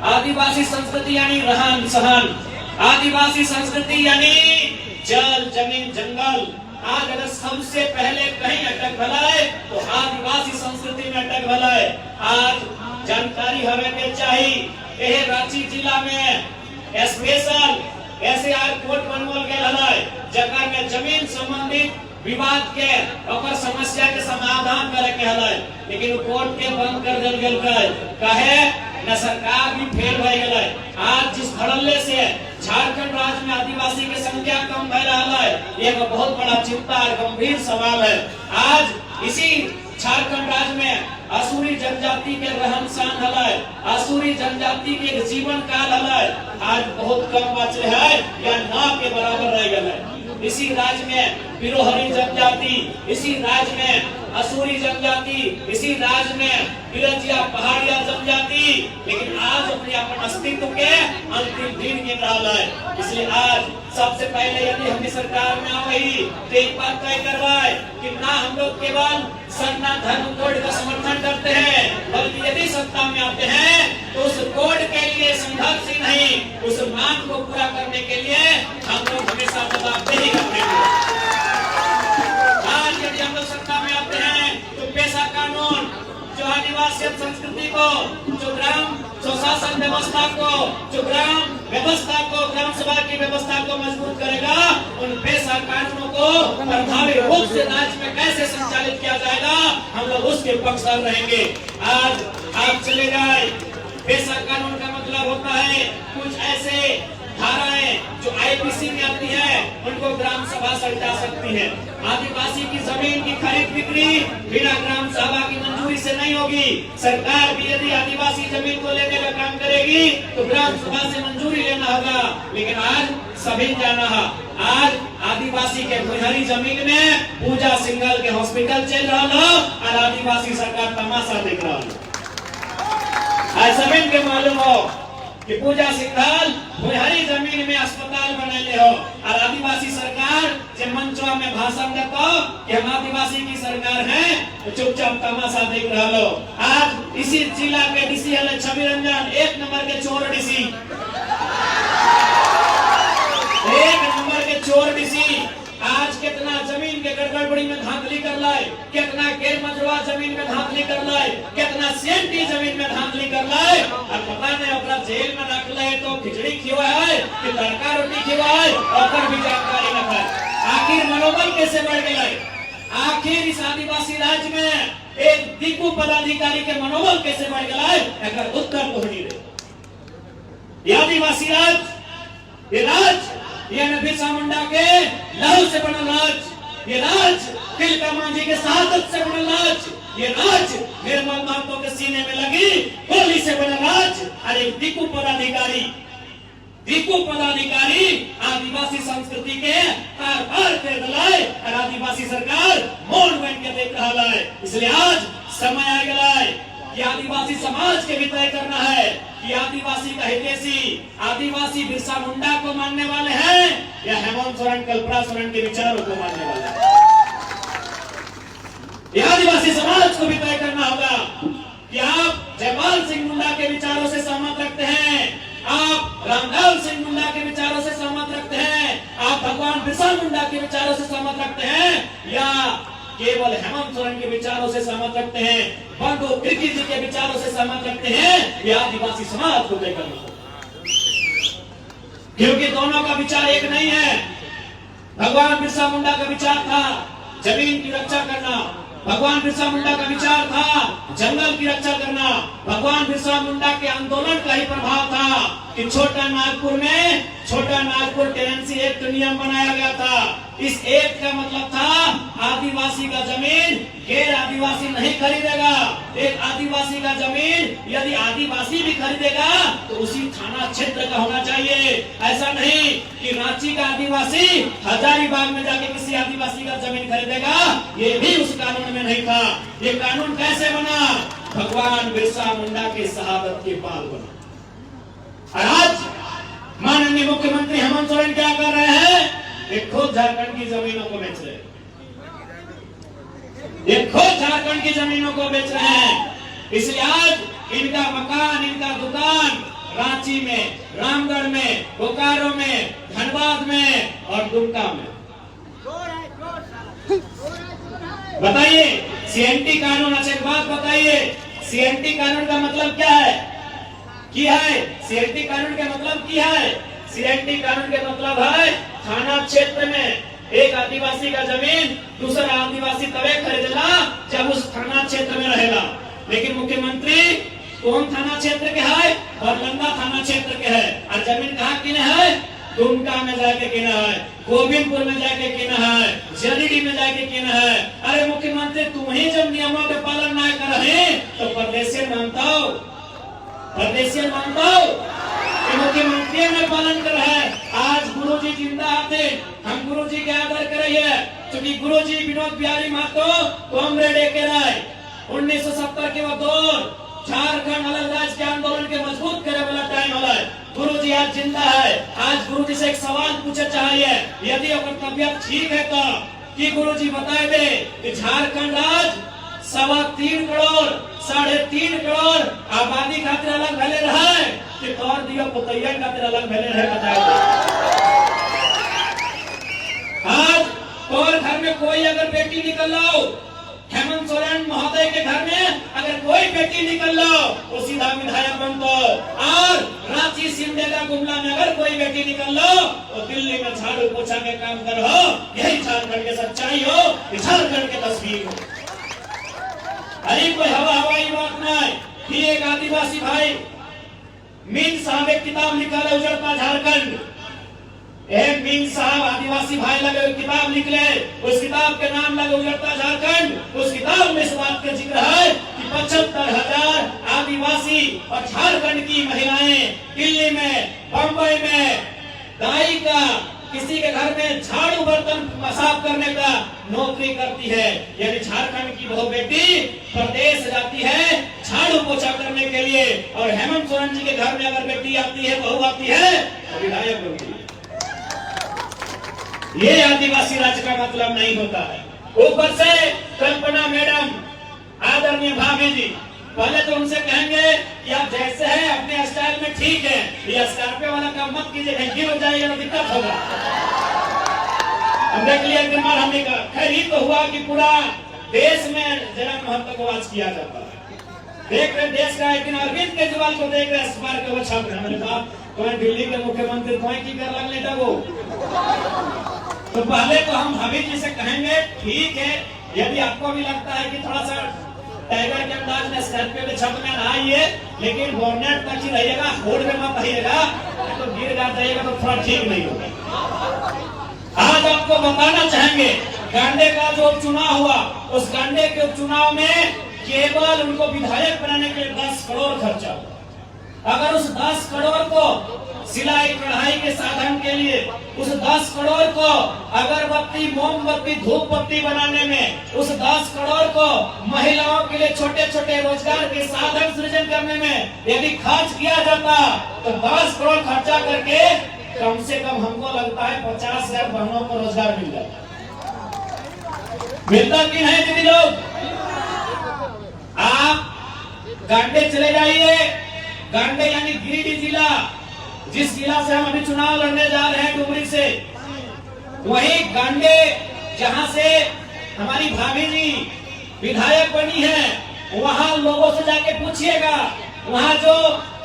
आदिवासी संस्कृति यानी रहन सहन, आदिवासी संस्कृति यानी जल जमीन जंगल। आज अगर सबसे पहले कहीं अटक भलाए तो आदिवासी संस्कृति में अटक भलाए। आज जानकारी हमें के चाहिए यह रांची जिला में स्पेशल ऐसे आज कोर्ट बनवल गए जगह में जमीन संबंधित विवाद के और समस्या के समाधान करे के हलाय, लेकिन कोर्ट के बंद कर दिल गेल कहे न सरकार भी फेल हो गए। आज जिस धड़ल्ले से झारखंड राज्य में आदिवासी की संख्या कम भय रहा है, यह बहुत बड़ा चिंता और गंभीर सवाल है। आज इसी झारखंड राज्य में असुरी जनजाति के रहन सहन हलाय, असुरी जनजाति के जीवन काल हलाय आज बहुत कम बच रहा है या ना के बराबर रह गया है। इसी राज्य में बिरोहरी जनजाति, इसी राज्य में असुरी जनजाति, इसी राज्य में बिरजिया पहाड़िया जनजाति, लेकिन आज अपने अपन अस्तित्व के अंतिम दिन गिन रहा है। इसलिए आज सबसे पहले यदि हम सरकार में आ गई तो एक बात तय करवाए कि ना हम लोग केवल सरना धर्म कोड का समर्थन करते हैं, बल्कि यदि सत्ता में आते हैं तो उस कोड के लिए संघर्ष ही नहीं, उस मांग को पूरा करने के लिए हम लोग हमेशा जवाबदेही करेंगे। आज यदि हम लोग सत्ता में आते हैं तो पेशा कानून जो आदिवासी संस्कृति को, जो ग्राम स्वशासन व्यवस्था को, जो ग्राम व्यवस्था को, ग्राम सभा की व्यवस्था को मजबूत करेगा, उन पेशा कानूनों को प्रभावी रूप से राज्य में कैसे संचालित किया जाएगा, हम लोग उसके पक्षधर रहेंगे। आज आप चले जाए, पेशा कानून का मतलब होता है कुछ ऐसे धाराएं जो आईपीसी में आती है उनको ग्राम सभा सल्टा सकती है। आदिवासी की जमीन की खरीद बिक्री बिना ग्राम सभा की मंजूरी से नहीं होगी। सरकार भी यदि आदिवासी जमीन को लेने का काम करेगी तो ग्राम सभा से मंजूरी लेना होगा, लेकिन आज सभी जाना है। आज आदिवासी के भुइहारी जमीन में पूजा सिंघल के हॉस्पिटल चल रहा हो और आदिवासी सरकार तमाशा देख रहा हो। जमीन के मालूम हो कि पूजा सिंघल भुइहारी जमीन में अस्पताल बनेले हो और आदिवासी सरकार जब मंचवा में भाषण देता हो कि हम आदिवासी की सरकार है तो चुपचाप तमाशा देख रहा हो। आज इसी जिला के डीसी है छवि रंजन, एक नंबर के चोर डीसी, एक नंबर के चोर डीसी। आज कितना जमीन के गड़बड़ी में धांधली कर लाए, कितना गैर मजरूआ जमीन में धांधली कर लाए, कितना सेंटी जमीन में धांधली कर लाए और पता नहीं अपना जेल में रख ले तो खिचड़ी खिवा है कि तड़का रोटी खिवा है और भी जानकारी न है। आखिर मनोबल कैसे बढ़ गया है? आखिर इस आदिवासी राज्य में एक दिक्कू पदाधिकारी के मनोबल कैसे बढ़ गया है? अगर उत्तर को नहीं दे आदिवासी राज्य, ये राज्य ये बिरसा मुंडा के लहू से बना राज, ये राज तिलका मांझी के शहादत से बना राज, ये राज निर्मल महतो के सीने में लगी गोली से बना राज। और एक दिक्कू पदाधिकारी आदिवासी संस्कृति के तार कर दलाए और आदिवासी सरकार मौन बन के देख रहा है। इसलिए आज समय आ गया है कि आदिवासी समाज के भी तय करना है कि आदिवासी का हितैषी आदिवासी बिरसा मुंडा को मानने वाले हैं या हेमंत सोरेन कल्पना सोरेन के विचारों को मानने वाले हैं। यह आदिवासी समाज को भी तय करना होगा कि आप जयपाल सिंह मुंडा के विचारों से सहमत रखते हैं, आप रामलाल सिंह मुंडा के विचारों से सहमत रखते हैं, आप भगवान बिरसा मुंडा के विचारों से सहमत रखते हैं या केवल हेमंत सोरेन के विचारों से सहमत रखते हैं, बंधु तिर्की जी के विचारों से सहमत रखते हैं। ये आदिवासी समाज को तय करना होगा, क्योंकि दोनों का विचार एक नहीं है। भगवान बिरसा मुंडा का विचार था जमीन की रक्षा करना, भगवान बिरसा मुंडा का विचार था जंगल की रक्षा करना, भगवान बिरसा मुंडा के आंदोलन का ही प्रभाव था कि छोटा नागपुर टेनेंसी एक्ट नियम बनाया गया था। इस एक्ट का मतलब था आदिवासी का जमीन गैर आदिवासी नहीं खरीदेगा, एक आदिवासी का जमीन यदि आदिवासी भी खरीदेगा तो उसी थाना क्षेत्र का होना चाहिए। ऐसा नहीं कि रांची का आदिवासी हजारीबाग में जाके किसी आदिवासी का जमीन खरीदेगा, ये भी उस कानून में नहीं था। ये कानून कैसे बना? भगवान बिरसा मुंडा के शहादत के बाद बना। और आज माननीय मुख्यमंत्री हेमंत सोरेन क्या कर रहे हैं? ये खुद झारखंड की जमीनों को बेच रहे हैं, ये खुद झारखंड की जमीनों को बेच रहे हैं। इसलिए आज इनका मकान, इनका दुकान रांची में, रामगढ़ में, बोकारो में, धनबाद में और दुमका में। बताइए सीएनटी कानून, अच्छा एक बात बताइए, सीएनटी कानून का मतलब क्या है? सीएनटी कानून का मतलब क्या है? सीएनटी कानून के मतलब है थाना क्षेत्र में एक आदिवासी का जमीन दूसरा आदिवासी तबे खरीदेला जब उस थाना क्षेत्र में रहेगा। लेकिन मुख्यमंत्री कौन थाना क्षेत्र के है? बरलंगा थाना क्षेत्र के है। और जमीन कहाँ किने है? दुमका में जाके किना है, गोविंदपुर में जाके किना है, जरीडी में जाके किना है। अरे मुख्यमंत्री तुम ही जब नियमों के पालन न कर रहे तो परदेशी मानता हो, परदेशी मानता हो मुख्यमंत्री ने पालन कर है। आज गुरुजी जिंदा आते हम गुरुजी के आदर करिए, क्योंकि गुरुजी विनोद बिहारी महतो कॉमरेड एक राय 1970 के दौर झारखंड अलग राज्य के आंदोलन के मजबूत करे वाला टाइम है। गुरुजी आज जिंदा है। आज गुरुजी से एक सवाल पूछे चाहिए, यदि अगर तबियत ठीक है तो कि गुरुजी बताए दे कि झारखंड राज्य 3.25 करोड़ 3.5 करोड़ आबादी खातिर अलग भले रहे कि तौर दिया पुतैया खातिर अलग भले रहे, बताए आज तौर घर में कोई अगर बेटी निकल लो, हेमंत सोरेन महोदय के घर में अगर कोई बेटी निकल लो वो सीधा विधायक बनतो, और रांची सिमडेगा गुमला में अगर कोई बेटी निकल लो तो दिल्ली में झाड़ू पोछा के काम कर हो। यही झारखंड की सच्चाई हो, झारखंड की तस्वीर हो। अरे कोई हवाई बात नहीं। ही एक आदिवासी भाई मीन साहब एक किताब लिखा है उजड़ता झारखंड। मीन साहब आदिवासी भाई लगे किताब निकले, उस किताब के नाम लगे उजड़ता झारखंड। उस किताब में इस बात का जिक्र है कि 75,000 आदिवासी और झारखंड की महिलाएं दिल्ली में, बम्बई में दाई का, किसी के घर में झाड़ू बर्तन साफ करने का नौकरी करती है। यानी झारखंड की वो बेटी प्रदेश जाती है झाड़ू पोछा करने के लिए, और हेमंत सोरेन जी के घर में अगर बेटी आती है, बहू आती है तो विधायक बनती है। ये आदिवासी राज्य का मतलब नहीं होता है। ऊपर से कल्पना मैडम, आदरणीय भाभी जी, पहले तो उनसे कहेंगे कि आप जैसे हैं अपने स्टाइल में ठीक है, ये स्कॉर्पियो वाला काम मत कीजिए, गिर हो जाएगा तो दिक्कत होगा। अब देख लिया दिन भर हमने कहा, खैर ही तो हुआ कि पूरा देश में जरा महत्व को आज किया जाता है। देख रहे देश का, एक दिन अरविंद केजरीवाल को देख रहे अखबार के वो छाप रहे, मैंने कहा तुम्हें दिल्ली के मुख्यमंत्री तुम्हें की कर लगने लगो। तो पहले तो हम भाभी जी से कहेंगे ठीक है, यदि आपको भी लगता है कि थोड़ा सा टाइगर के अंदाज में स्कॉर्पियो के छत में आइए, लेकिन बोनट तक ही रहिएगा, होड़ में मत आइएगा, तो गिर जाइएगा तो थोड़ा ठीक नहीं होगा। आज आपको बताना चाहेंगे गांडे का जो चुनाव हुआ, उस गांडे के चुनाव में केवल उनको विधायक बनाने के लिए 10 करोड़ खर्चा हुआ। अगर उस 10 करोड़ को सिलाई कढ़ाई के साधन के लिए, उस 10 करोड़ को अगरबत्ती, मोमबत्ती, धूप बत्ती बनाने में, उस 10 करोड़ को महिलाओं के लिए छोटे छोटे रोजगार के साधन सृजन करने में यदि खर्च किया जाता तो 10 करोड़ खर्चा करके कम से कम हमको लगता है 50,000 बहनों को रोजगार मिल जाता। मिलता कि नहीं दीदी लोग? आप गांडे चले जाइए, गांडे यानी गिरिडीह जिला, जिस जिला से हम अभी चुनाव लड़ने जा रहे हैं डुमरी से, वही गांडे जहां से हमारी भाभी जी विधायक बनी है, वहां लोगों से जाके पूछिएगा, वहां जो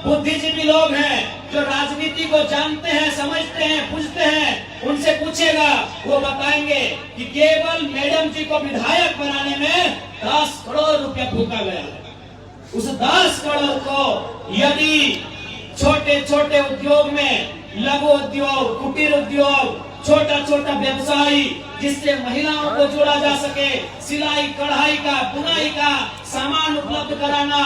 बुद्धिजीवी लोग हैं, जो राजनीति को जानते हैं, समझते हैं, पूछते हैं, उनसे पूछेगा, वो बताएंगे कि केवल मैडम जी को विधायक बनाने में 10 करोड़ रुपया फूका गया है। उस 10 करोड़ को यदि छोटे छोटे उद्योग में, लघु उद्योग, कुटीर उद्योग, छोटा छोटा व्यवसायी जिससे महिलाओं को जोड़ा जा सके, सिलाई कढ़ाई का, बुनाई का सामान उपलब्ध कराना,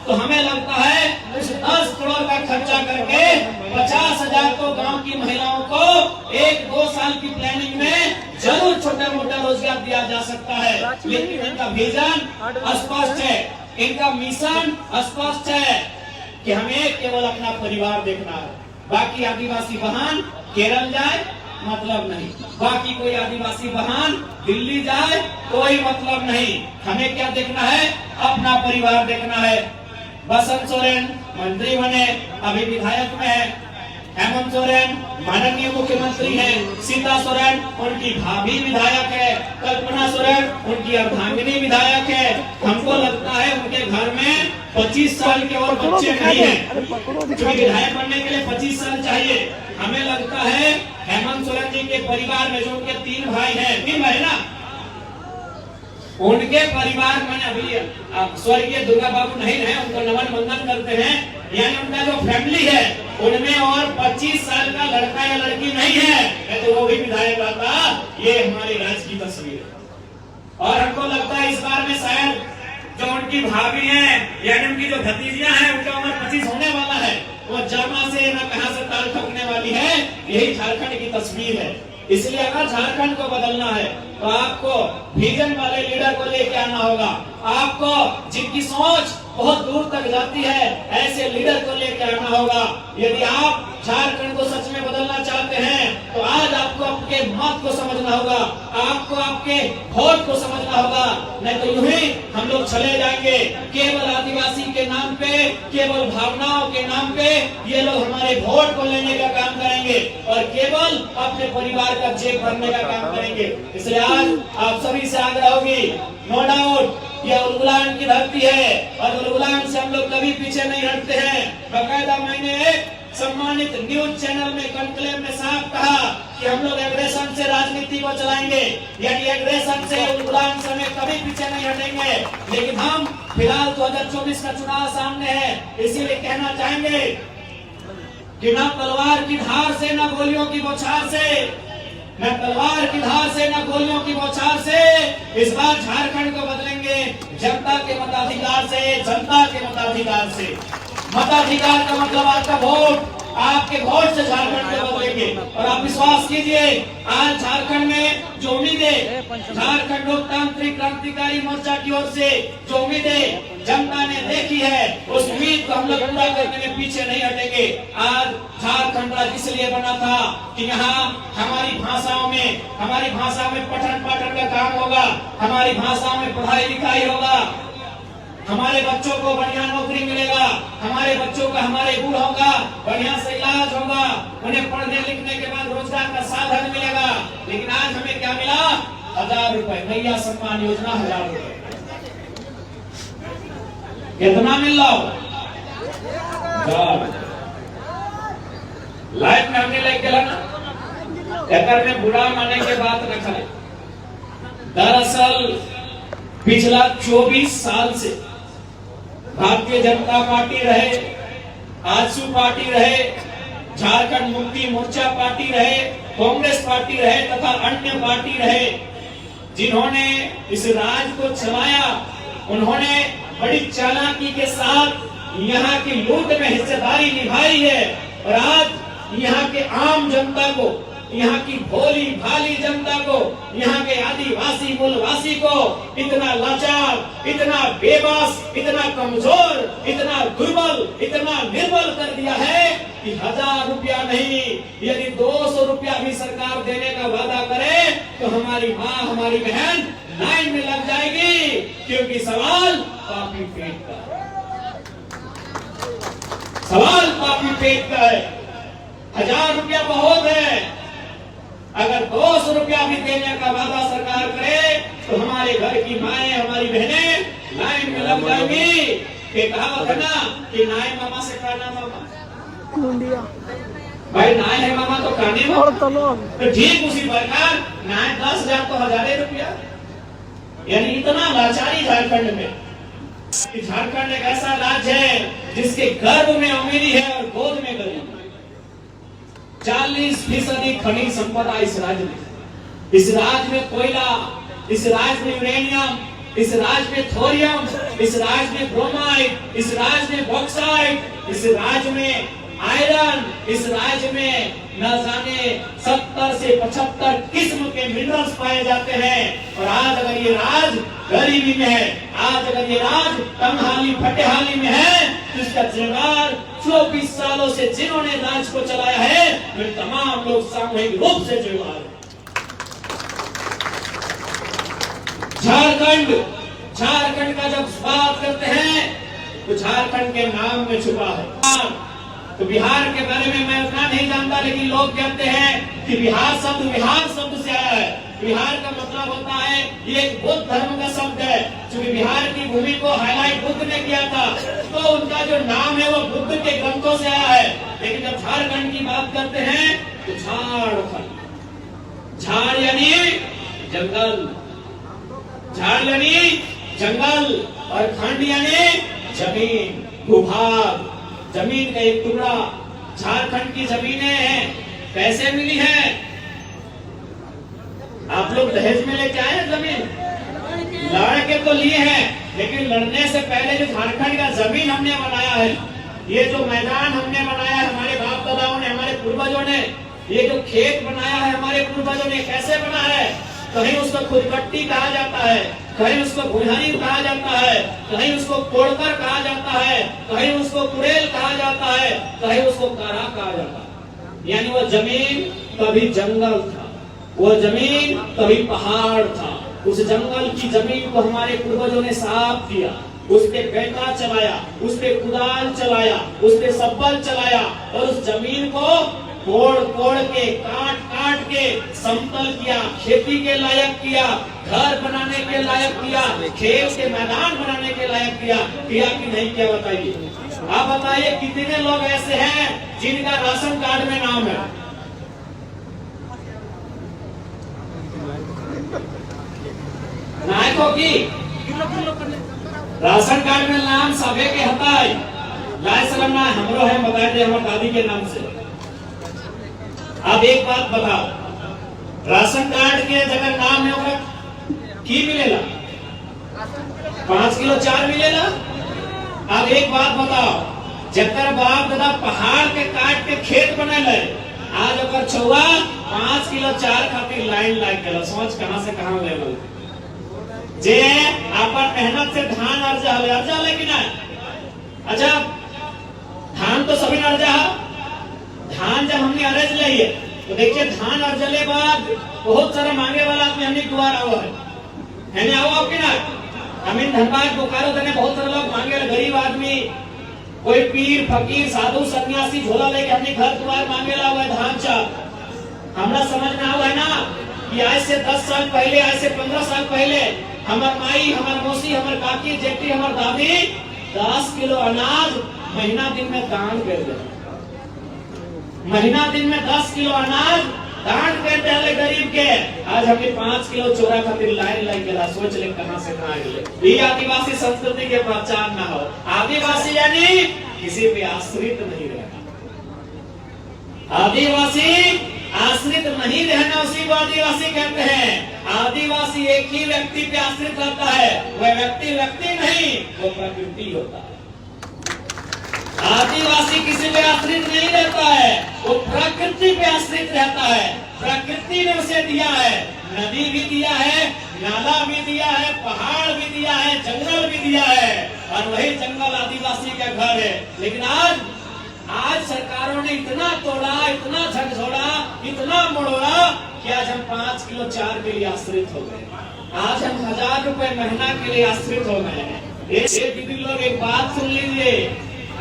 तो हमें लगता है उस 10 करोड़ का खर्चा करके 50,000 को गांव की महिलाओं को 1-2 साल की प्लानिंग में जरूर छोटा मोटा रोजगार दिया जा सकता है। लेकिन इनका विजन स्पष्ट है, इनका मिशन स्पष्ट है कि हमें केवल अपना परिवार देखना है। बाकी आदिवासी बहन केरल जाए मतलब नहीं, बाकी कोई आदिवासी बहन दिल्ली जाए कोई मतलब नहीं। हमें क्या देखना है? अपना परिवार देखना है। बसंत सोरेन मंत्री बने, अभी विधायक में है। हेमंत सोरेन माननीय मुख्यमंत्री है, सीता सोरेन उनकी भाभी विधायक है, कल्पना सोरेन उनकी अर्धांगिनी विधायक है। हमको लगता है उनके घर में 25 साल के और बच्चे नहीं हैं, क्योंकि विधायक बनने के लिए 25 साल चाहिए। हमें लगता है हेमंत सोरेन जी के परिवार में जो उनके 3 भाई हैं, 3 भाई ना, उनके परिवार में अभी स्वर्गीय दुर्गा बाबू नहीं रहे, उनको नमन वंदन करते हैं, यानी उनका जो फैमिली है उनमें और 25 साल का लड़का या लड़की नहीं है, तो वो भी विधायक आता। ये हमारे राज्य की तस्वीर है। और हमको लगता है इस बार में शायद जो उनकी भाभी है यानी उनकी जो भतीजियां हैं उनका उम्र 25 होने वाला है, वो जमा से न कहां से ताल ठोकने वाली है। यही झारखंड की तस्वीर है। इसलिए अगर झारखंड को बदलना है तो आपको विजन वाले लीडर को लेके आना होगा। आपको जिनकी सोच बहुत दूर तक जाती है ऐसे लीडर को लेके आना होगा। यदि आप झारखंड को सच में बदलना चाहते हैं तो आज आपको आपके मत को समझना होगा, आपको आपके वोट को समझना होगा। नहीं तो यूं ही हम लोग चले जाएंगे केवल आदिवासी के नाम पे, केवल भावनाओं के नाम पे ये लोग हमारे वोट को लेने का काम करेंगे और केवल अपने परिवार का जेब भरने का काम करेंगे। इसलिए आज आप सभी से आग्रह होगी, नो डाउट ये उलगुलान की धरती है और उलगुलान से हम लोग कभी पीछे नहीं हटते हैं। बकायदा मैंने एक सम्मानित न्यूज चैनल में कॉन्क्लेव में साफ कहा कि हम लोग एग्रेशन से राजनीति को चलाएंगे, यानी एग्रेशन से उलगुलान से हमें कभी पीछे नहीं हटेंगे। लेकिन हम फिलहाल 2024 का चुनाव सामने है, इसीलिए कहना चाहेंगे कि न तलवार की धार से न गोलियों की बौछार से, न तलवार की धार से न गोलियों की बौछार से इस बार झारखंड को बदलेंगे जनता के मताधिकार से, जनता के मताधिकार से। मताधिकार का मतलब आपका वोट, आपके वोट से झारखंड को बदलेंगे। और आप विश्वास कीजिए आज झारखंड में जो उम्मीदें झारखंड लोकतांत्रिक क्रांतिकारी मोर्चा की ओर से जो उम्मीदें जनता ने देखी है उस उम्मीद को हम लोग पूरा करने में पीछे नहीं हटेंगे। आज झारखंड राज्य इसलिए बना था कि यहाँ हमारी भाषाओं में पठन पाठन का काम होगा, हमारी भाषाओं में पढ़ाई लिखाई होगा, हमारे बच्चों को बढ़िया नौकरी मिलेगा, हमारे बच्चों का, हमारे बूढ़ों का बढ़िया से इलाज होगा, उन्हें पढ़ने लिखने के बाद रोजगार का साधन मिलेगा। लेकिन आज हमें क्या मिला? 1000 रुपए, नैया सम्मान योजना 1000 रुपए। कितना मिल रहा हो? लाइफ में हमने लेके ना एकर में बुरा माने के बात रखा है। दरअसल पिछला 24 साल से भारतीय जनता पार्टी रहे, आजसू पार्टी रहे, झारखंड मुक्ति मोर्चा पार्टी रहे, कांग्रेस पार्टी रहे तथा अन्य पार्टी रहे, जिन्होंने इस राज्य को चलाया, उन्होंने बड़ी चालाकी के साथ यहाँ की लूट में हिस्सेदारी निभाई है। और आज यहाँ के आम जनता को, यहाँ की भोली भाली जनता को, यहाँ के आदिवासी मूलवासी को इतना लाचार, इतना बेबस, इतना कमजोर, इतना दुर्बल, इतना निर्बल कर दिया है कि 1000 रुपया नहीं, यदि 200 रुपया भी सरकार देने का वादा करे तो हमारी माँ, हमारी बहन लाइन में लग जाएगी, क्योंकि सवाल पापी पेट का है। सवाल पापी पेट का है। 1000 रुपया बहुत है, अगर 200 रुपया भी देने का वादा सरकार करे तो हमारे घर की माएं, हमारी बहनें लाइन में लग जाएंगी। एक कहावत है ना कि नाय मामा से काना मामा, भाई नाय है मामा तो काने मामा। तो ठीक उसी प्रकार नाय 10,000 तो 1000 रुपया, यानी इतना लाचारी झारखंड में। झारखंड एक ऐसा राज्य है जिसके गर्भ में अमीरी है और गोद में गरीबी। 40% खनिज संपदा इस राज्य में। इस राज्य में कोयला, इस राज्य में यूरेनियम, इस राज्य में थोरियम, इस राज्य में ब्रोमाइड, इस राज्य में बॉक्साइट, इस राज्य में आयरन, इस राज्य में न जाने 70 से 75 किस्म के मिनरल्स पाए जाते हैं। और आज अगर ये राज्य गरीबी में है, आज अगर ये राज्य तंगहाली फटेहाली में है तो इसका जिम्मेदार 24 सालों से जिन्होंने राज्य को चलाया है वे तमाम लोग सामूहिक रूप से जिम्मेदार हैं। झारखंड का जब बात करते हैं तो झारखंड के नाम में छुपा है। तो बिहार के बारे में मैं उतना नहीं जानता, लेकिन लोग कहते हैं कि बिहार शब्द विहार शब्द से आया है। बिहार का मतलब होता है, ये एक बुद्ध धर्म का शब्द है। क्योंकि बिहार की भूमि को हाईलाइट बुद्ध ने किया था, तो उनका जो नाम है वो बुद्ध के ग्रंथों से आया है। लेकिन जब झारखंड की बात करते हैं तो झारखंड, झाड़ यानी जंगल, झाड़ यानी जंगल, और खंड यानी जमीन, भूभाग, जमीन का एक टुकड़ा। झारखंड की जमीनें हैं, कैसे मिली है? आप लोग दहेज में लेके आए जमीन? लड़ के तो लिए हैं, लेकिन लड़ने से पहले जो झारखंड का जमीन हमने बनाया है, ये जो मैदान हमने बनाया है हमारे बाप दादाओं ने, हमारे पूर्वजों ने, ये जो खेत बनाया है हमारे पूर्वजों ने, कैसे बना है? कहीं उसको खुदकट्टी कहा जाता है, कहीं उसको बुढ़ानी कहा जाता है, कहीं उसको कोड़कर कहा जाता है, कहीं उसको कुड़ेल कहा जाता है, कहीं उसको कारा कहा जाता है। यानी वो जमीन कभी जंगल था, वो जमीन कभी पहाड़ था। उस जंगल की जमीन को हमारे पूर्वजों ने साफ किया, उस पे बेटा चलाया, उस पे कुदाल चलाया, उस पे सब्बल चलाया, और उस जमीन को कोड़ कोड़ के, काट काट के समतल किया, खेती के लायक किया, घर बनाने के लायक किया, खेल के मैदान बनाने के लायक किया कि नहीं किया? बताइए। आप बताइए कितने लोग ऐसे हैं जिनका राशन कार्ड में नाम है? नायकों की राशन कार्ड में नाम सबे के हटाई, लाए सलाम ना हमरो है, बताए थे हमारे दादी के नाम से। अब एक बात बताओ, राशन कार्ड के जगह नाम है ओकरा की मिलेला? 5 किलो 4 मिलेला। अब एक बात बताओ, जकर बाप दादा पहाड़ के काट के खेत बनेले, आज ओकर छुआ 5 किलो 4 खातिर लाइन लाग गेल। सोच कहां से कहां ले लो, जे अपन मेहनत से धान अर्जा लेकिन अच्छा धान तो सभी अर्जा, धान जब हमने अरज लिया तो देखिए धान अर्जले बाद बहुत सारा मांगे वाला आदमी हमने दुआर आवा है आओ आपके ना, हमें धनबाद बोकारो देने बहुत सारे लोग मांगे, गरीब आदमी, कोई पीर फकीर साधु सन्यासी झोला लेके हमने घर द्वार मांगे ला हुआ है धान चाप। हमरा समझ में आवा है ना कि आज से 10 साल पहले, आज से 15 साल पहले हमार माई, हमार मौसी, हमार काकी, जेठी, हमार दादी 10 किलो अनाज महीना दिन में दान कर दे, महीना दिन में 10 किलो अनाज दान कर दे गरीब के। आज हमें 5 किलो चोरा खातिर लाइन लग गया। सोच ले कहां से कहां गए। ये आदिवासी संस्कृति के पहचान ना हो। आदिवासी यानी किसी पे आश्रित नहीं रहना, आदिवासी आश्रित नहीं रहना, उसी को आदिवासी कहते हैं। आदिवासी एक ही व्यक्ति पे आश्रित रहता है, वह व्यक्ति नहीं, वो प्रकृति होता है। आदिवासी किसी पे आश्रित नहीं रहता है, वो प्रकृति पे आश्रित रहता है। प्रकृति ने उसे दिया है, नदी भी दिया है, नाला भी दिया है, पहाड़ भी दिया है, जंगल भी दिया है, और वही जंगल आदिवासी का घर है। लेकिन आज सरकारों ने इतना तोड़ा, इतना झकझोड़ा, इतना मोड़ा कि आज हम 5 किलो 4 के लिए आश्रित हो गए। आज हम 1000 रुपए महीना के लिए आश्रित हो गए हैं। दीदी लोग एक बात सुन लीजिए,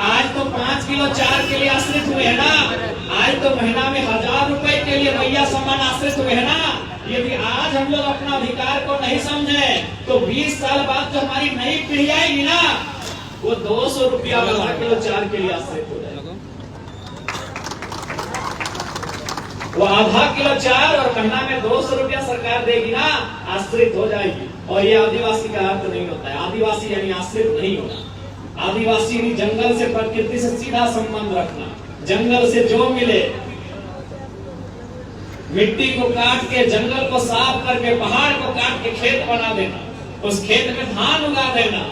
आज तो 5 किलो 4 के लिए आश्रित हुए हैं ना, आज तो महीना में 1000 रुपए के लिए भैया सामान आश्रित हुए हैं ना। यदि आज हम लोग अपना अधिकार को नहीं समझे तो 20 साल बाद जो हमारी नई पीढ़ी आएगी ना, वो 200 रुपया 1000 किलो 4 के लिए आश्रित हो जाएगी। वो आधा किलो 4 और महीना में 200 रुपया सरकार देगी ना, आश्रित हो जाएगी। और ये आदिवासी का अर्थ नहीं होता है। आदिवासी यानी आश्रित नहीं होना। आदिवासी यानी जंगल से, प्रकृति से सीधा संबंध रखना। जंगल से जो मिले, मिट्टी को काट के, जंगल को साफ करके, पहाड़ को काट के खेत बना देना, उस खेत में धान उगा देना,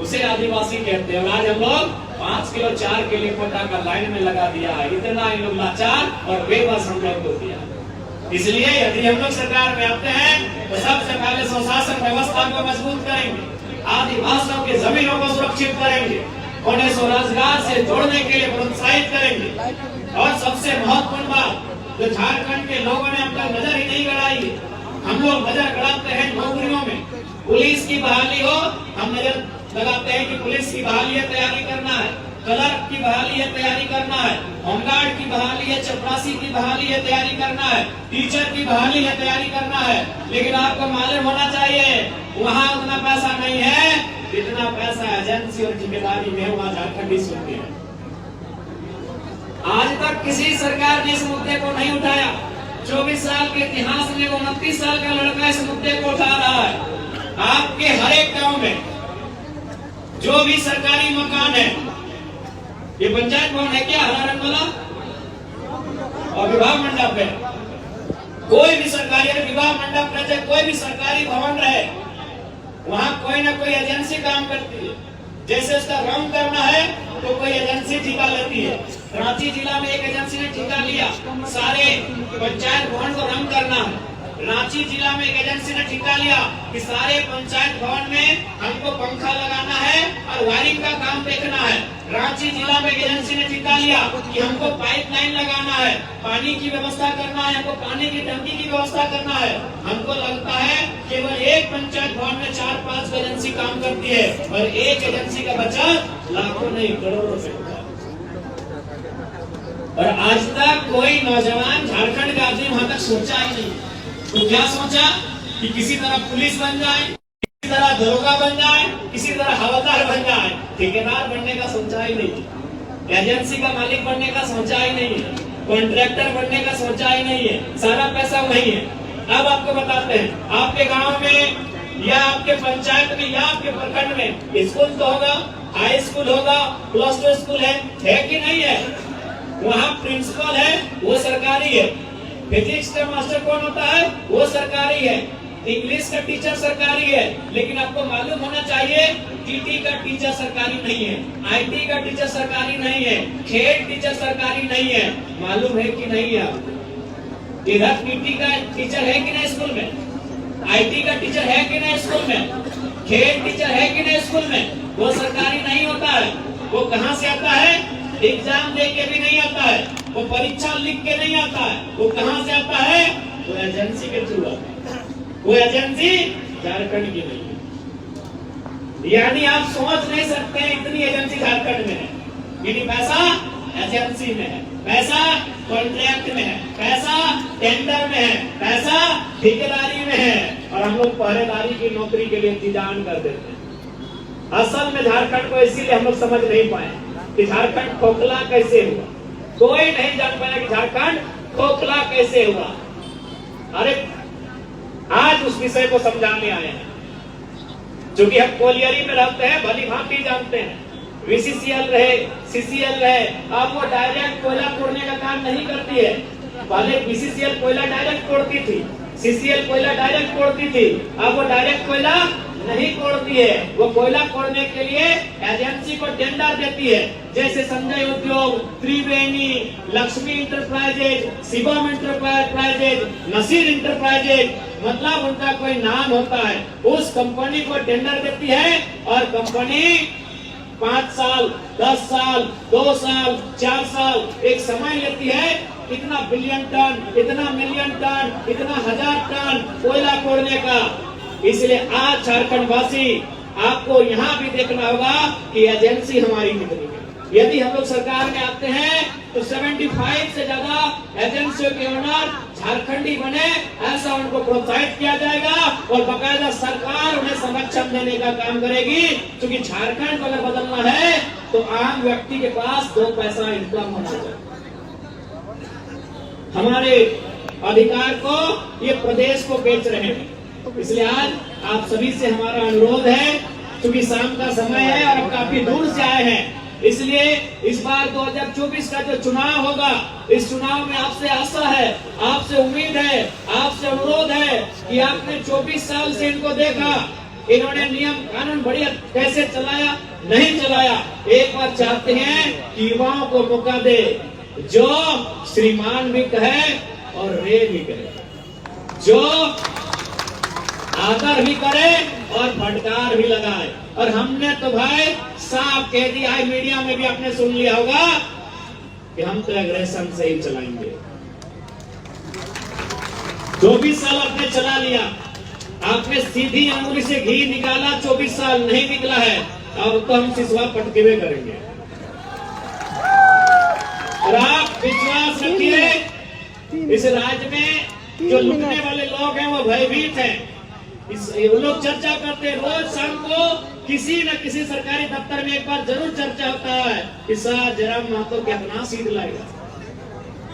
उसे आदिवासी कहते हैं। और आज हम लोग 5 किलो 4 के लिए कोटा का लाइन में लगा दिया है। इतना इन लोग लाचार और बेबस हम लोग को दिया। इसलिए यदि हम लोग सरकार में आते हैं तो सबसे पहले स्वशासन व्यवस्था को मजबूत करेंगे, आदिवासियों की जमीनों को सुरक्षित करेंगे, उन्हें स्वरोजगार से जोड़ने के लिए प्रोत्साहित करेंगे। और सबसे महत्वपूर्ण बात, जो झारखंड के लोगों ने अब तक नजर ही नहीं गड़ाई है, हम लोग नजर गड़ाते हैं नौकरियों में। पुलिस की बहाली हो, हम नजर लगाते हैं कि पुलिस की बहाली है, तैयारी करना है, क्लर्क की बहाली है, तैयारी करना है, होमगार्ड की बहाली है, चपरासी की बहाली है, तैयारी करना है, टीचर की बहाली है, तैयारी करना है। लेकिन आपको मालूम होना चाहिए वहाँ उतना पैसा नहीं है जितना पैसा एजेंसी और ठेकेदारी में वहाँ झारखंडी सुनते हैं। आज तक किसी सरकार ने इस मुद्दे को नहीं उठाया। 24 साल के इतिहास में 29 साल का लड़का इस मुद्दे को उठा रहा है। आपके हर एक गांव में जो भी सरकारी मकान है, ये पंचायत भवन है क्या, हरा रंग वाला, और विवाह मंडप है, कोई भी सरकारी विवाह मंडप रहे, कोई भी सरकारी भवन रहे, वहाँ कोई ना कोई एजेंसी काम करती है। जैसे उसका रंग करना है तो कोई एजेंसी ठेका लेती है। रांची जिला में एक एजेंसी ने ठेका लिया सारे पंचायत भवन को रंग करना है। रांची जिला में एक एजेंसी ने ठेका लिया कि सारे पंचायत भवन में हमको पंखा लगाना है और वायरिंग का काम देखना है। रांची जिला में एक एजेंसी ने ठेका लिया कि हमको पाइपलाइन लगाना है, पानी की व्यवस्था करना है, हमको पानी की टंकी की व्यवस्था करना है। हमको लगता है केवल एक पंचायत भवन में 4-5 एजेंसी काम करती है और एक एजेंसी का बचत लाखों नहीं करोड़ों रुपए होता है। और आज तक कोई नौजवान झारखंड का आदमी वहां तक सोचा ही नहीं। तो क्या सोचा कि किसी तरह पुलिस बन जाए, किसी तरह दरोगा बन जाए, किसी तरह हवलदार बन जाए, ठेकेदार बनने का सोचा ही नहीं, एजेंसी का मालिक बनने का सोचा ही नहीं है, कॉन्ट्रैक्टर बनने का सोचा ही नहीं है। सारा पैसा वही है। अब आपको बताते हैं, आपके गांव में या आपके पंचायत में या आपके प्रखंड में स्कूल तो होगा, हाई स्कूल होगा, +2 स्कूल है कि नहीं है? वहाँ प्रिंसिपल है, वो सरकारी है। फिजिक्स का मास्टर कौन होता है? वो सरकारी है। इंग्लिश का टीचर सरकारी है। लेकिन आपको मालूम होना चाहिए टीटी का टीचर सरकारी नहीं है, आईटी का टीचर सरकारी नहीं है, खेल टीचर सरकारी नहीं है। मालूम है कि नहीं है आपको? इधर टीटी का टीचर है कि नहीं स्कूल में? आईटी का टीचर है कि नहीं स्कूल में? खेल टीचर है कि नहीं स्कूल में? वो सरकारी नहीं होता है। वो कहाँ से आता है? एग्जाम दे के भी नहीं आता है, वो परीक्षा लिख के नहीं आता है। वो कहाँ से आता है? वो एजेंसी के थ्रू आता है। वो एजेंसी झारखंड की नहीं है। यानी आप सोच नहीं सकते इतनी एजेंसी झारखंड में है। यानी पैसा एजेंसी में है, पैसा कॉन्ट्रैक्ट में है, पैसा टेंडर में है, पैसा ठेकेदारी में है। और हम लोग पहरेदारी की नौकरी के लिए इंतजाम कर देते हैं। असल में झारखंड को इसीलिए हम लोग समझ नहीं पाए कि झारखंड खोखला कैसे हुआ। कोई नहीं जान पाया कि झारखंड खोखला कैसे हुआ। अरे आज उस विषय को समझाने आए हैं। क्योंकि हम कोलियरी में रहते हैं, भली भांति जानते हैं। VCCL रहे, CCL रहे, अब वो डायरेक्ट कोयला तोड़ने का काम नहीं करती है। पहले VCCL कोयला डायरेक्ट तोड़ती थी, CCL कोयला डायरेक्ट तोड़ती थी, अब वो डायरेक्ट कोयला नहीं तोड़ती है। वो कोयला तोड़ने के लिए एजेंसी को टेंडर देती है। जैसे Sanjay Udyog, Triveni, Lakshmi enterprises, Shivam enterprises, Naseer enterprises, मतलब उनका कोई नाम होता है। उस कंपनी को टेंडर देती है और कंपनी 5 साल, 10 साल, 2 साल, 4 साल एक समय लेती है। इतना बिलियन टन, इतना मिलियन टन, इतना 1000 टन कोयला तोड़ने का। इसलिए आज झारखंड वासी आपको यहाँ भी देखना होगा कि एजेंसी हमारी कितनी है। यदि हम लोग सरकार में आते हैं तो 75 से ज्यादा एजेंसियों के ओनर झारखंडी बने, ऐसा उनको प्रोत्साहित किया जाएगा और बाकायदा सरकार उन्हें संरक्षण देने का काम करेगी। क्योंकि झारखंड को अगर बदलना है तो आम व्यक्ति के पास 2 पैसा इनकम होना चाहिए। हमारे अधिकार को ये प्रदेश को बेच रहे हैं। इसलिए आज आप सभी से हमारा अनुरोध है, क्योंकि शाम का समय है और आप काफी दूर से आए हैं, इसलिए इस बार 2024 का जो चुनाव होगा, इस चुनाव में आपसे आशा है, आपसे उम्मीद है, आपसे अनुरोध है कि आपने 24 साल से इनको देखा, इन्होंने नियम कानून बढ़िया कैसे चलाया, नहीं चलाया। एक बार चाहते हैं कि युवाओं को मौका दे, जो श्रीमान भी कहे और रे भी करे, जो आदर भी करे और फटकार भी लगाए। और हमने तो भाई साफ कह दिया है, मीडिया में भी आपने सुन लिया होगा कि हम तो एग्रेशन से ही चलाएंगे। 24 साल आपने चला लिया, आपने सीधी अंगुली से घी निकाला, 24 साल नहीं निकला है। अब तो हम सिसवा पटकेवे करेंगे। और आप विश्वास रखिए, इस राज्य में जो लूटने वाले लोग हैं वो भयभीत हैं। वो लोग चर्चा करते हैं, रोज शाम को किसी न किसी सरकारी दफ्तर में एक बार जरूर चर्चा होता है कि सर जयराम महतो कितना सीट लाएगा,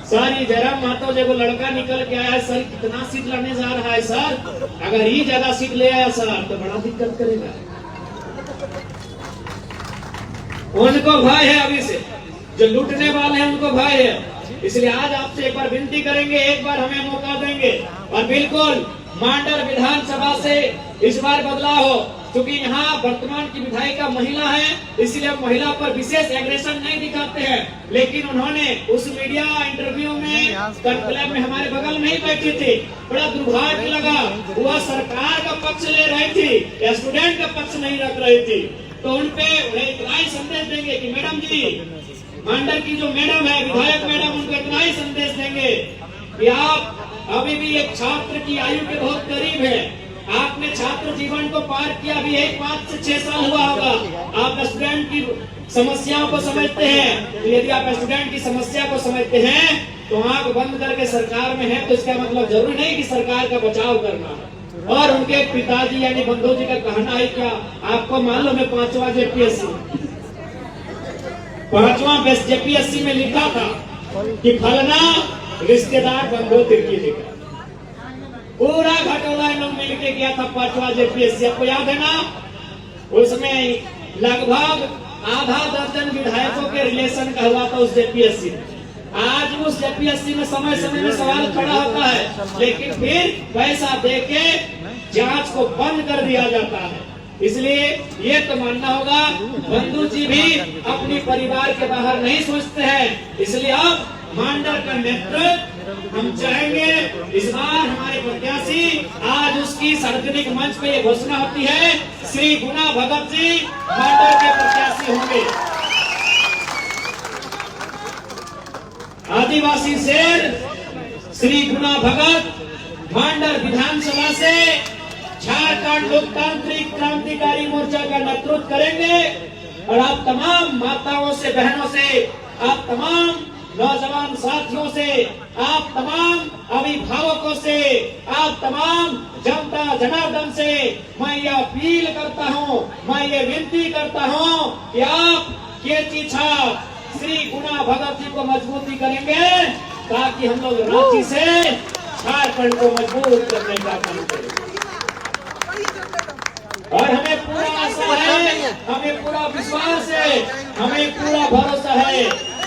सर ये जयराम महतो जब लड़का निकल के आया है सर कितना सीट लाने जा रहा है, सर अगर ये ज्यादा सीट ले आया सर तो बड़ा दिक्कत करेगा। उनको भय है, अभी से जो लूटने वाले हैं उनको भय है। इसलिए आज आपसे एक बार विनती करेंगे, एक बार हमें मौका देंगे और बिल्कुल मांडर विधानसभा से इस बार बदलाव हो, क्योंकि यहाँ वर्तमान की विधायिका महिला है, इसलिए हम महिला पर विशेष एग्रेशन नहीं दिखाते हैं। लेकिन उन्होंने उस मीडिया इंटरव्यू में क्लब में हमारे बगल में ही बैठी थी, बड़ा दुर्भाग्य लगा, वह सरकार का पक्ष ले रही थी या स्टूडेंट का पक्ष नहीं रख रही थी। तो उनपे इतना ही संदेश देंगे कि मैडम जी, मांडर की जो मैडम है विधायक मैडम, उनको इतना ही संदेश देंगे कि आप अभी भी एक छात्र की आयु के बहुत करीब है, आपने छात्र जीवन को पार किया, अभी 5 से 6 साल हुआ होगा, आप स्टूडेंट की समस्याओं को समझते हैं। तो यदि आप स्टूडेंट की समस्या को समझते हैं तो आंख बंद करके सरकार में है तो इसका मतलब जरूरी नहीं कि सरकार का बचाव करना। और उनके पिताजी यानी बंधु जी का कहना है क्या, आपको मालूम है 5वां जेपीएससी में लिखा था कि फलना रिश्तेदार बंधु तिर्की जी का पूरा घटोला इन लोग मिलके किया था 5वां जेपीएससी, आपको याद है ना? उसमें लगभग आधा दर्जन विधायकों के रिलेशन का हुआ था उस जेपीएससी में। आज उस जेपीएससी में समय समय में सवाल खड़ा होता है, लेकिन फिर पैसा देके जांच को बंद कर दिया जाता है। इसलिए ये तो मानना होगा बंधु जी भी अपने परिवार के बाहर नहीं सोचते हैं। इसलिए अब मांडर का नेतृत्व हम चाहेंगे, इस बार हमारे प्रत्याशी आज उसकी सार्वजनिक मंच पे ये घोषणा होती है, श्री गुना भगत जी मांडर के प्रत्याशी होंगे। आदिवासी शेर श्री गुना भगत मांडर विधानसभा से झारखंड लोकतांत्रिक क्रांतिकारी मोर्चा का नेतृत्व करेंगे। और आप तमाम माताओं से, बहनों से, आप तमाम नौजवान साथियों से, आप तमाम अभिभावकों से, आप तमाम जनता जनार्दन से मैं ये अपील करता हूँ, मैं ये विनती करता हूँ कि आप ये चीछा श्री गुना भगत जी को मजबूती करेंगे ताकि हम लोग रांची से झारखंड को मजबूत करने का काम करेंगे। और हमें पूरा आशा है, हमें पूरा विश्वास है, हमें पूरा भरोसा है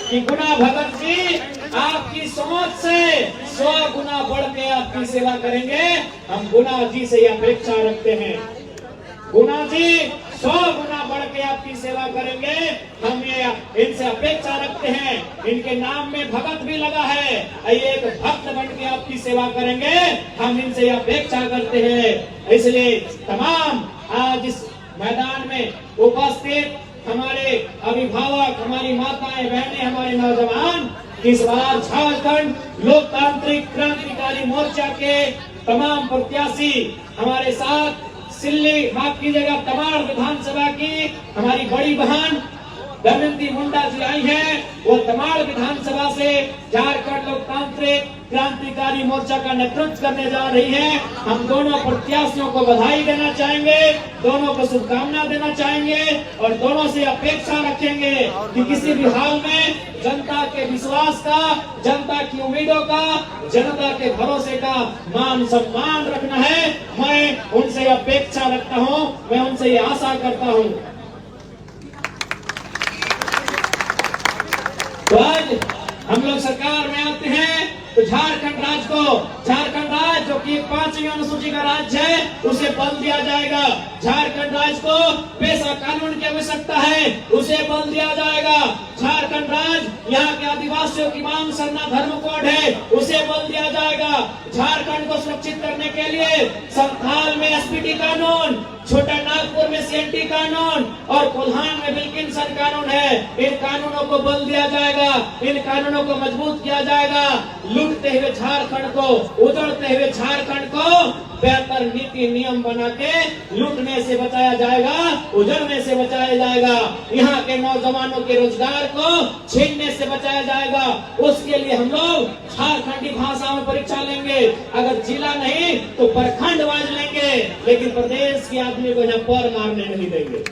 कि गुना भगत जी आपकी सोच से 100 गुना बढ़ के आपकी सेवा करेंगे। हम गुना जी से यह अपेक्षा रखते हैं, गुना जी 100 गुना बढ़ के आपकी सेवा करेंगे। हम ये इनसे अपेक्षा रखते हैं, इनके नाम में भगत भी लगा है, ये एक भक्त बन के आपकी सेवा करेंगे। हम इनसे अपेक्षा करते हैं। इसलिए तमाम आज इस मैदान में उपस्थित हमारे अभिभावक, हमारी माताएं बहनें, हमारे नौजवान, इस बार झारखंड लोकतांत्रिक क्रांतिकारी मोर्चा के तमाम प्रत्याशी हमारे साथ सिल्ली, माफ कीजिएगा, तमाड़ विधानसभा की हमारी बड़ी बहन दमयंती मुंडा जी आई है। वो तमाड़ विधानसभा से झारखंड लोकतांत्रिक क्रांतिकारी मोर्चा का नेतृत्व करने जा रही है। हम दोनों प्रत्याशियों को बधाई देना चाहेंगे, दोनों को शुभकामना देना चाहेंगे और दोनों से अपेक्षा रखेंगे कि किसी भी हाल में जनता के विश्वास का, जनता की उम्मीदों का, जनता के भरोसे का मान सम्मान रखना है। मैं उनसे अपेक्षा रखता हूं, मैं उनसे ये आशा करता हूं। तो आज हम लोग सरकार में आते हैं तो झारखंड राज्य जो कि 5वीं अनुसूची का राज्य है उसे बल दिया जाएगा। झारखंड राज्य को पेशा कानून की आवश्यकता है, उसे बल दिया जाएगा। झारखंड राज्य यहाँ के आदिवासियों की मांग सरना धर्म कोड है, उसे बल दिया जाएगा। झारखंड को सुरक्षित करने के लिए संथाल में एसपीटी कानून, छोटा नागपुर में सीएनटी कानून और कोल्हान में विल्किंसन कानून है। इन कानूनों को बल दिया जाएगा, इन कानूनों को मजबूत किया जाएगा। लूटते हुए झारखंड को, उजड़ते हुए झारखंड को बेहतर नीति नियम बना के लूटने से बचाया जाएगा, उजड़ने से बचाया जाएगा। यहाँ के नौजवानों के रोजगार को छीनने से बचाया जाएगा। उसके लिए हम लोग झारखंडी भाषा में परीक्षा लेंगे। अगर जिला नहीं तो प्रखंड वाइज लेंगे, लेकिन प्रदेश के आदमी को यहाँ पर मारने नहीं देंगे।